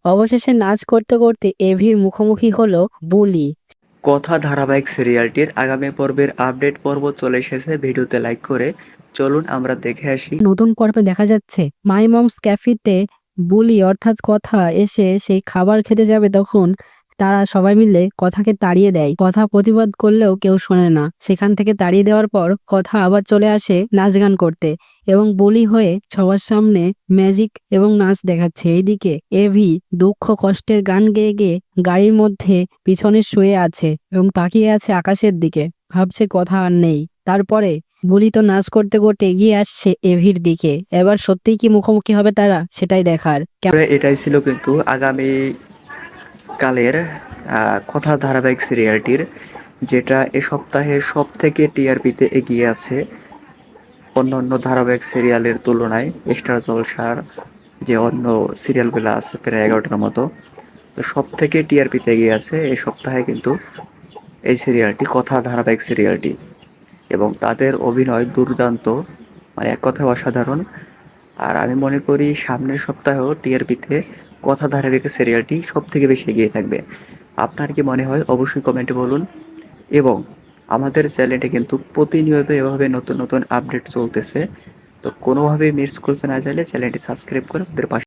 অবশেষে নাচ করতে করতে এভির মুখোমুখি হলো বুলি। কথা ধারাবাহিক সিরিয়ালটির আগামী পর্বের আপডেট পর্ব চলে এসেছে। ভিডিওতে লাইক করে চলুন আমরা দেখে আসি। নতুন পর্বে দেখা যাচ্ছে মাই মমস ক্যাফিতে বুলি অর্থাৎ কথা এসে সেই খাবার খেতে যাবে, তখন তারা সবাই মিলে কথাকে তাড়িয়ে দেয়। কথা প্রতিবাদ করলেও কেউ শোনে না। সেখান থেকে তাড়িয়ে দেওয়ার পর কথা আবার চলে আসে নাচ গান করতে এবং বুলি হয়ে সবার সামনে ম্যাজিক এবং নাচ দেখাচ্ছে। এইদিকে এভি দুঃখ কষ্টের গান গেয়ে গেয়ে গাড়ির মধ্যে পিছনে শুয়ে আছে এবং তাকিয়ে আছে আকাশের দিকে, ভাবছে কথা আর নেই। তারপরে বুলি তো নাচ করতে করতে এগিয়ে আসছে এভির দিকে। এবার সত্যিই কি মুখোমুখি হবে তারা, সেটাই দেখার। এটাই ছিল কিন্তু আগামী কালের কথা ধারাবাহিক সিরিয়ালটির, যেটা এ সপ্তাহে সব থেকে টিআরপিতে এগিয়ে আছে অন্য অন্য ধারাবাহিক সিরিয়ালের তুলনায়। স্টার জলসার যে অন্য সিরিয়ালগুলো আছে প্রায় 11টার মতো, তো সব থেকে টিআরপিতে এগিয়ে আছে এই সপ্তাহে কিন্তু এই সিরিয়ালটি, কথা ধারাবাহিক সিরিয়ালটি। এবং তাদের অভিনয় দুর্দান্ত, মানে এক কথায় অসাধারণ। আর আমি মনে করি সামনের সপ্তাহেও টিআরপিতে কথা ধারাবাহিক সিরিয়ালটি সব থেকে বেশি এগিয়ে থাকবে। আপনার কি মনে হয় অবশ্যই কমেন্টে বলুন। এবং আমাদের চ্যানেলটি কিন্তু প্রতিনিয়ত এভাবে নতুন নতুন আপডেট চলতেছে, তো কোনোভাবেই মিস করতে না চাইলে চ্যানেলটি সাবস্ক্রাইব করে আমাদের পাশে